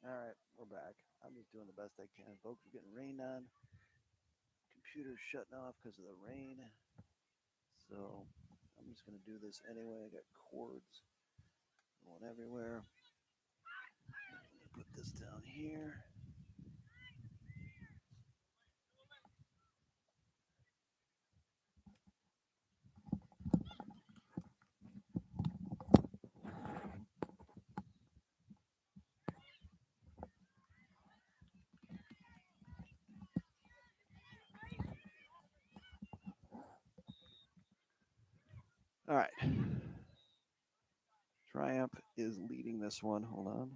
All right, we're back. I'm just doing the best I can, folks. We're getting rained on. Computer's shutting off because of the rain. So I'm just going to do this anyway. I got cords going everywhere. Put this down here. All right. Triumph is leading this one. Hold on.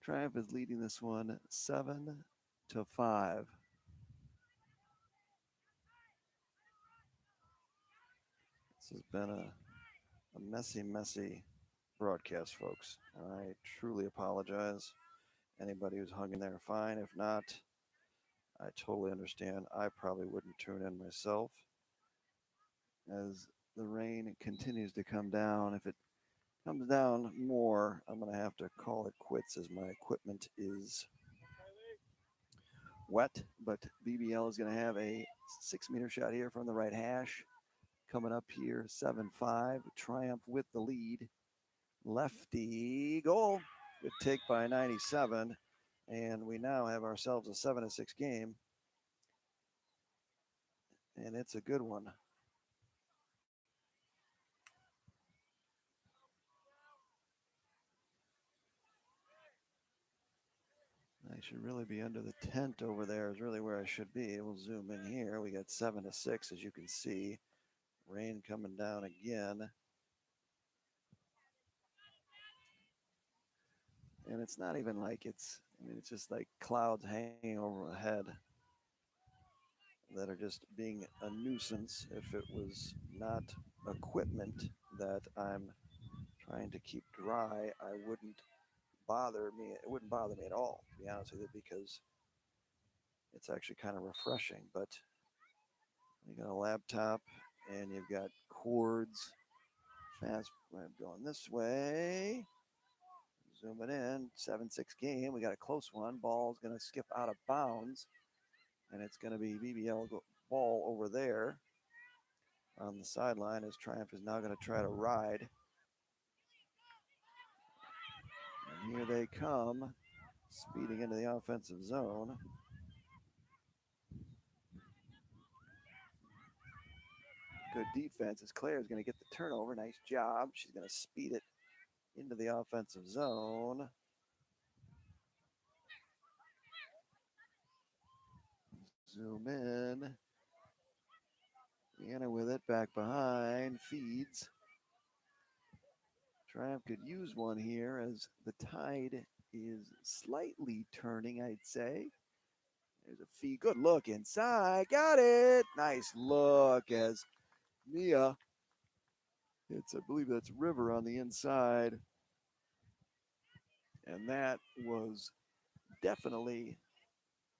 Triumph is leading this one 7-5. This has been a messy, messy broadcast, folks. I truly apologize. Anybody who's hung in there, fine. If not, I totally understand. I probably wouldn't tune in myself as the rain continues to come down. If it comes down more, I'm going to have to call it quits as my equipment is wet. But BBL is going to have a 6 meter shot here from the right hash. Coming up here, 7-5. Triumph with the lead. Lefty goal. Good take by 97. And we now have ourselves a 7-6 game. And it's a good one. I should really be under the tent over there is really where I should be. We'll zoom in here. We got 7-6, as you can see. Rain coming down again. And it's not even like it's just like clouds hanging overhead that are just being a nuisance. If it was not equipment that I'm trying to keep dry, I wouldn't bother me. It wouldn't bother me at all, to be honest with you, because it's actually kind of refreshing. But you got a laptop and you've got cords. Fast, I'm going this way. Zooming in, 7-6 game. We got a close one. Ball's going to skip out of bounds, and it's going to be BBL ball over there on the sideline as Triumph is now going to try to ride. And here they come, speeding into the offensive zone. Good defense as Claire's going to get the turnover. Nice job. She's going to speed it into the offensive zone. Zoom in. Vienna with it, back behind, feeds. Triumph could use one here as the tide is slightly turning, I'd say. There's a feed. Good look inside. Got it. Nice look as Mia. I believe that's River on the inside. And that was definitely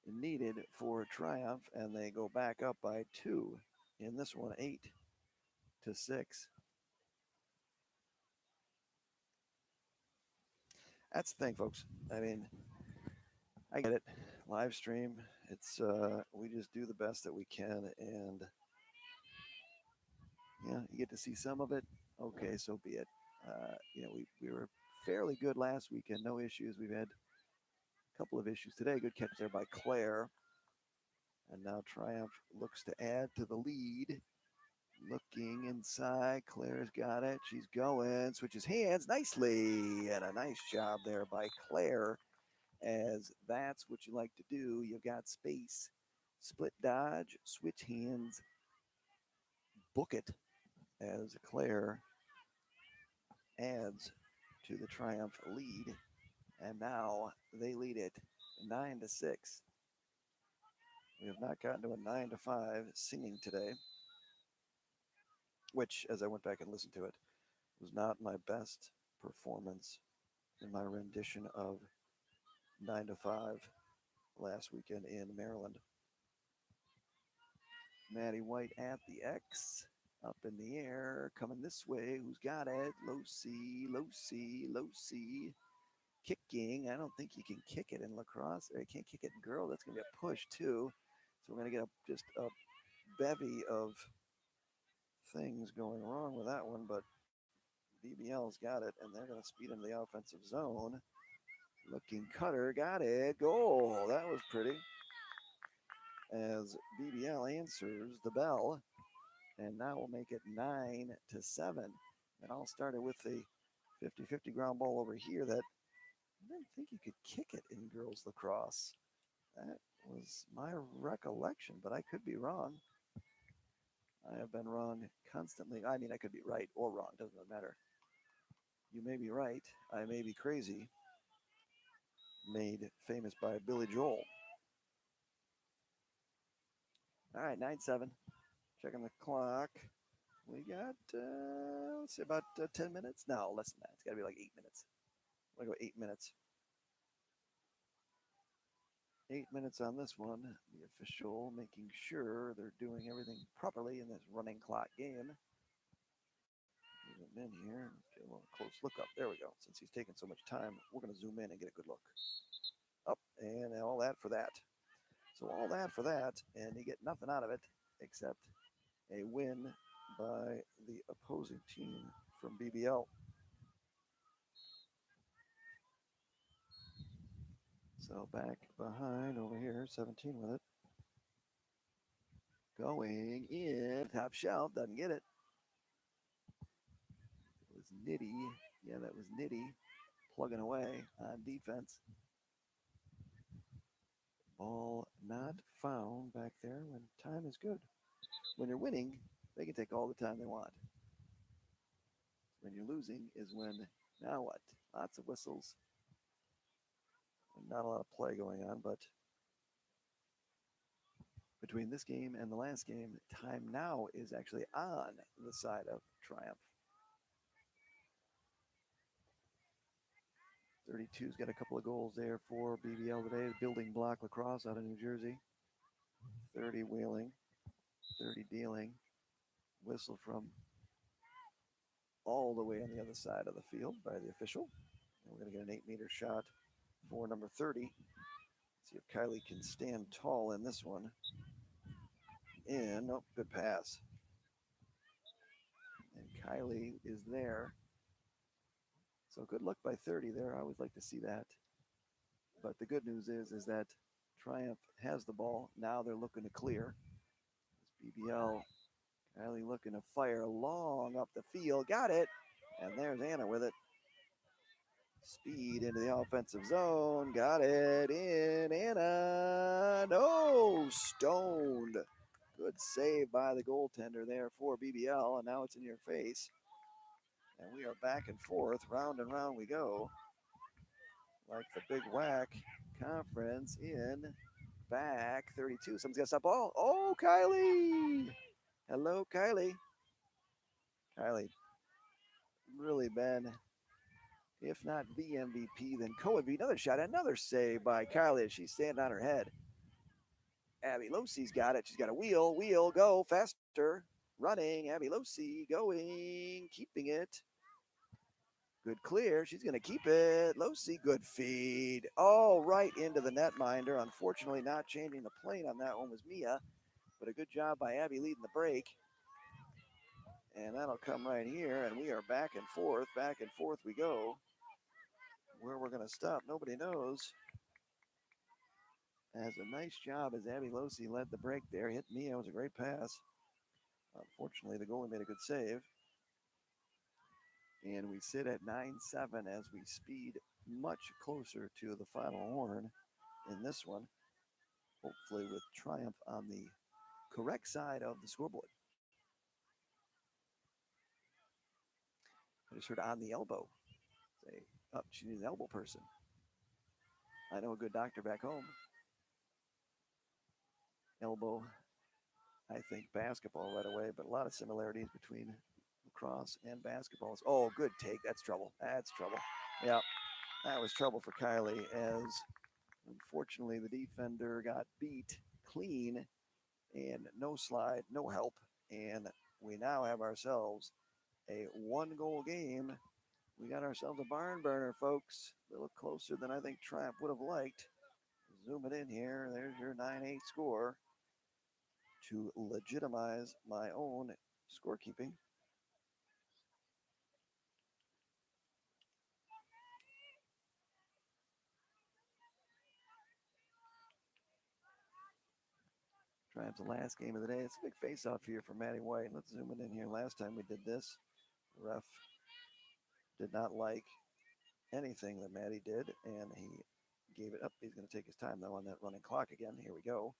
needed for Triumph. And they go back up by 2 in this one, 8-6. That's the thing, folks. I mean, I get it. Live stream. We just do the best that we can, and yeah, you get to see some of it. Okay, so be it. We were fairly good last weekend, no issues. We've had a couple of issues today. Good catch there by Claire, and now Triumph looks to add to the lead. Looking inside, Claire's got it. She's going, switches hands nicely, and a nice job there by Claire as that's what you like to do. You've got space, split dodge, switch hands, book it as Claire adds to the Triumph lead. And now they lead it 9-6. We have not gotten to a 9-5 singing today, which, as I went back and listened to it, was not my best performance in my rendition of 9-5 last weekend in Maryland. Maddie White at the X Up in the air, coming this way. Who's got it? Low C, low C, low C. Kicking. I don't think you can kick it in lacrosse. Or you can't kick it in girl. That's going to be a push, too. So we're going to get just a bevy of things going wrong with that one. But BBL's got it, and they're going to speed into the offensive zone. Looking cutter. Got it. Goal. That was pretty. As BBL answers the bell. And now we'll make it 9-7. And all started with the 50-50 ground ball over here that I didn't think you could kick it in girls lacrosse. That was my recollection, but I could be wrong. I have been wrong constantly. I mean, I could be right or wrong. Doesn't really matter. You may be right. I may be crazy. Made famous by Billy Joel. All right, 9-7. Checking the clock. We got, let's say about 10 minutes. No, less than that. It's got to be like 8 minutes. I'm going to go 8 minutes. 8 minutes on this one. The official making sure they're doing everything properly in this running clock game. Zoom in here. Get a little close look up. There we go. Since he's taking so much time, we're going to zoom in and get a good look. Up, and all that for that. So all that for that, and you get nothing out of it except a win by the opposing team from BBL. So back behind over here, 17 with it. Going in, top shelf, doesn't get it. It was Nitty. Yeah, that was Nitty plugging away on defense. Ball not found back there when time is good. When you're winning, they can take all the time they want. When you're losing is when, now what? Lots of whistles. Not a lot of play going on, but between this game and the last game, time now is actually on the side of Triumph. 32's got a couple of goals there for BBL today. Building block lacrosse out of New Jersey. 30 wheeling, 30 dealing. Whistle from all the way on the other side of the field by the official. And we're going to get an 8-meter shot for number 30. See if Kylie can stand tall in this one. In, oh, good pass. And Kylie is there. So good luck by 30 there. I always like to see that. But the good news is that Triumph has the ball. Now they're looking to clear. It's BBL. Kylie looking to fire long up the field. Got it. And there's Anna with it. Speed into the offensive zone. Got it in. Anna. No. Stoned. Good save by the goaltender there for BBL. And now it's in your face. And we are back and forth. Round and round we go. Like the Big Whack Conference in back 32. Someone's got to stop ball. Oh, Kylie. Hello, Kylie. Kylie really been, if not the MVP, then co-MVP. Another shot, another save by Kylie. She's standing on her head. Abby Losey's got it. She's got a wheel, go faster. Running, Abby Losey going, keeping it. Good clear. She's going to keep it. Losey, good feed. Oh, right into the netminder. Unfortunately, not changing the plane on that one was Mia, but a good job by Abby leading the break. And that'll come right here, and we are back and forth we go. Where we're going to stop, nobody knows. As a nice job as Abby Losey led the break there. Hit Mia, it was a great pass. Unfortunately, the goalie made a good save. And we sit at 9-7 as we speed much closer to the final horn in this one. Hopefully with Triumph on the correct side of the scoreboard. I just heard on the elbow. Say, oh, she needs an elbow person. I know a good doctor back home. Elbow, I think basketball right away, but a lot of similarities between lacrosse and basketball. Oh, good take. That's trouble. That's trouble. Yeah, that was trouble for Kylie as unfortunately the defender got beat clean and no slide, no help. And we now have ourselves a 1 goal game. We got ourselves a barn burner, folks. A little closer than I think Triumph would have liked. Zoom it in here. There's your 9-8 score to legitimize my own scorekeeping. Triumph's the last game of the day. It's a big face-off here for Matty White. Let's zoom it in here. Last time we did this, the ref did not like anything that Matty did, and he gave it up. He's going to take his time, though, on that running clock again. Here we go.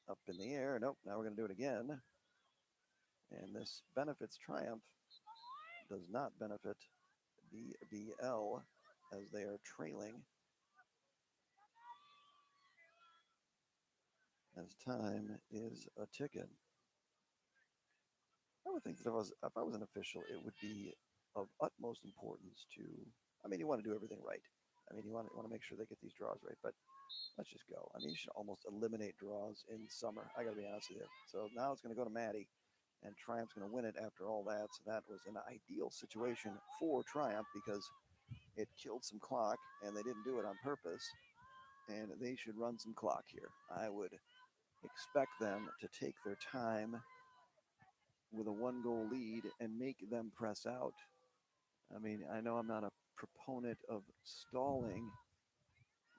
Up in the air. Nope, now we're going to do it again. And this benefits Triumph, does not benefit BBL as they are trailing as time is a ticking. I would think that if I was an official, it would be of utmost importance to. I mean, you want to do everything right. I mean, you want to make sure they get these draws right. But let's just go. I mean, you should almost eliminate draws in summer. I got to be honest with you. So now it's going to go to Maddie, and Triumph's going to win it after all that. So that was an ideal situation for Triumph because it killed some clock, and they didn't do it on purpose. And they should run some clock here. I would expect them to take their time with a 1 goal lead and make them press out. I mean, I know I'm not a proponent of stalling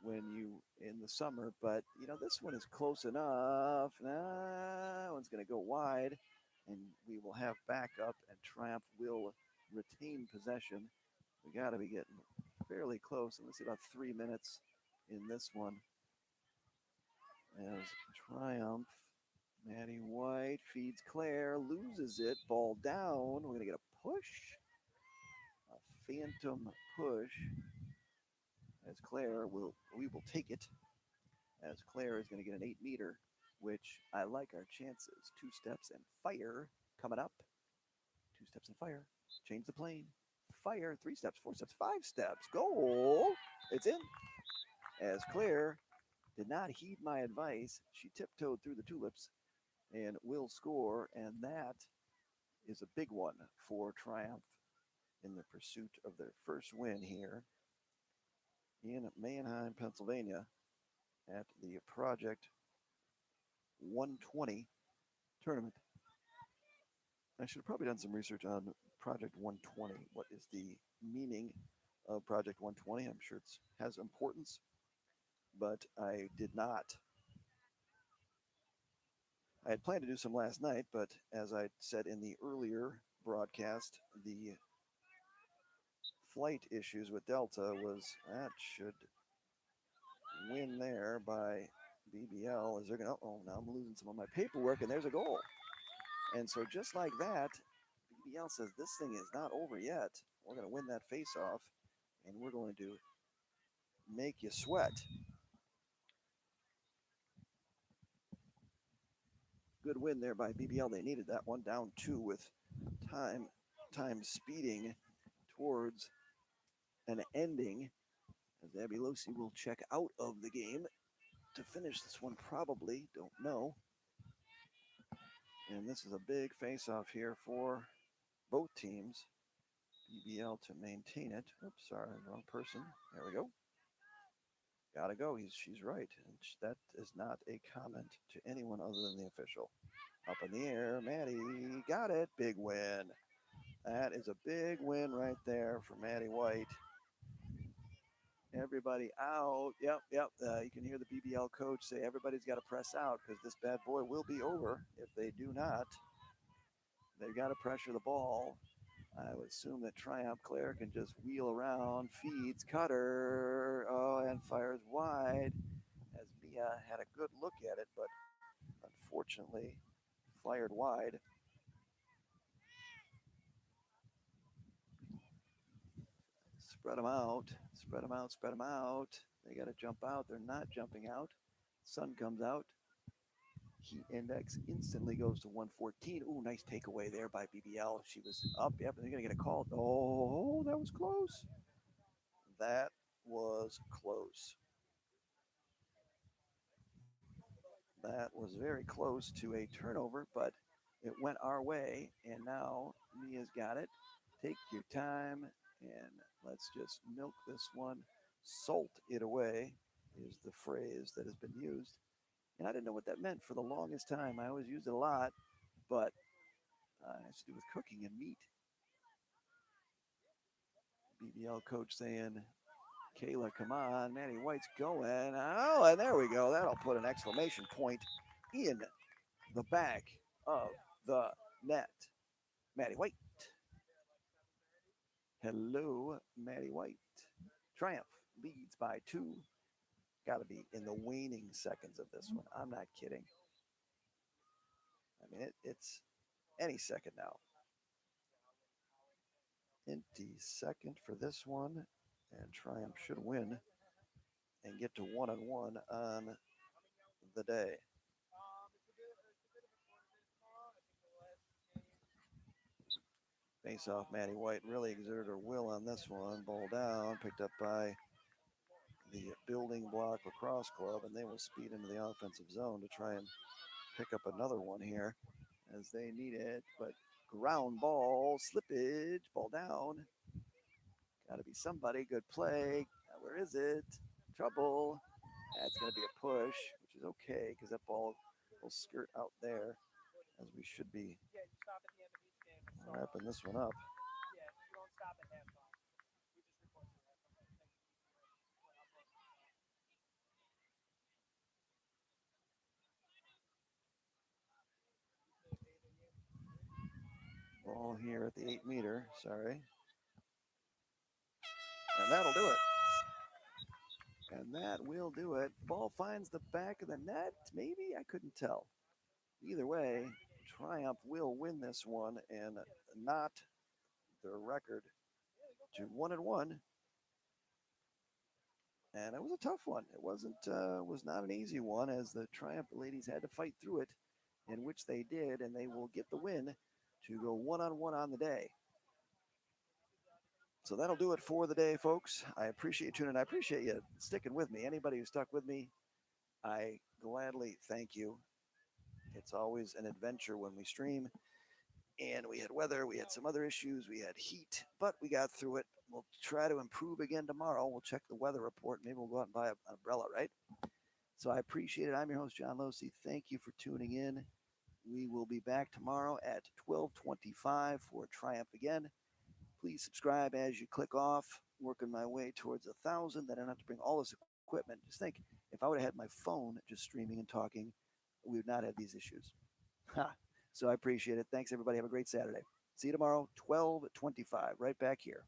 when you in the summer, but this one is close enough. That one's going to go wide, and we will have backup, and Triumph will retain possession. We got to be getting fairly close. Let's see, about 3 minutes in this one as Triumph. Maddie White feeds Claire, loses it, ball down. We're going to get a push, a phantom push, as we will take it, as Claire is going to get an 8-meter, which I like our chances. 2 steps and fire coming up. 2 steps and fire. Change the plane. Fire. 3 steps, 4 steps, 5 steps. Goal. It's in. As Claire did not heed my advice, she tiptoed through the tulips and will score, and that is a big one for Triumph in the pursuit of their first win here in Mannheim, Pennsylvania at the Project 120 tournament. I should have probably done some research on Project 120. What is the meaning of Project 120? I'm sure it has importance, but I did not. I had planned to do some last night, but as I said in the earlier broadcast, the flight issues with Delta was that should win there by BBL. Is they're going to, oh, now I'm losing some of my paperwork, and there's a goal. And so just like that, BBL says this thing is not over yet. We're going to win that face-off, and we're going to make you sweat. Good win there by BBL. They needed that one, down 2 with time speeding towards an ending. As Abby Losi will check out of the game to finish this one, probably. Don't know. And this is a big face-off here for both teams. BBL to maintain it. Oops, sorry, wrong person. There we go. Gotta go. She's right. And that is not a comment to anyone other than the official. Up in the air, Maddie got it. Big win. That is a big win right there for Maddie White. Everybody out. Yep. You can hear the BBL coach say everybody's got to press out because this bad boy will be over. If they do not, they've got to pressure the ball. I would assume that Triumph Claire can just wheel around, feeds Cutter, and fires wide. As Mia had a good look at it, but unfortunately fired wide. Spread them out, spread them out, spread them out. They got to jump out. They're not jumping out. Sun comes out. Heat index instantly goes to 114. Ooh, nice takeaway there by BBL. She was up. Yep, and they're going to get a call. Oh, that was close. That was close. That was very close to a turnover, but it went our way, and now Mia's got it. Take your time, and let's just milk this one. Salt it away is the phrase that has been used. And I didn't know what that meant for the longest time. I always used it a lot, but it has to do with cooking and meat. BBL coach saying, Kayla, come on. Maddie White's going. Oh, and there we go. That'll put an exclamation point in the back of the net. Maddie White. Hello, Maddie White. Triumph leads by two. Got to be in the waning seconds of this one. I'm not kidding. I mean, it's any second now. Empty second for this one. And Triumph should win and get to 1-1 on the day. Face off, Maddie White really exerted her will on this one. Ball down, picked up by the building block lacrosse club, and they will speed into the offensive zone to try and pick up another one here as they need it. But ground ball, slippage, ball down. Got to be somebody. Good play. Where is it? Trouble. That's going to be a push, which is okay because that ball will skirt out there as we should be wrapping this one up. Ball here at the 8 meter. Sorry. And that'll do it. And that will do it. Ball finds the back of the net. Maybe? I couldn't tell. Either way, Triumph will win this one and not their record to 1-1. And it was a tough one. It was not an easy one as the Triumph ladies had to fight through it, in which they did, and they will get the win to go 1-1 on the day. So that'll do it for the day, folks. I appreciate you tuning in. I appreciate you sticking with me. Anybody who stuck with me, I gladly thank you. It's always an adventure when we stream. And we had weather, we had some other issues, we had heat, but we got through it. We'll try to improve again tomorrow. We'll check the weather report. Maybe we'll go out and buy an umbrella, right? So I appreciate it. I'm your host, John Losey. Thank you for tuning in. We will be back tomorrow at 12:25 for Triumph again. Please subscribe as you click off. Working my way towards 1,000. Then I don't have to bring all this equipment. Just think, if I would have had my phone just streaming and talking, we would not have these issues. So I appreciate it. Thanks, everybody. Have a great Saturday. See you tomorrow, 12:25, right back here.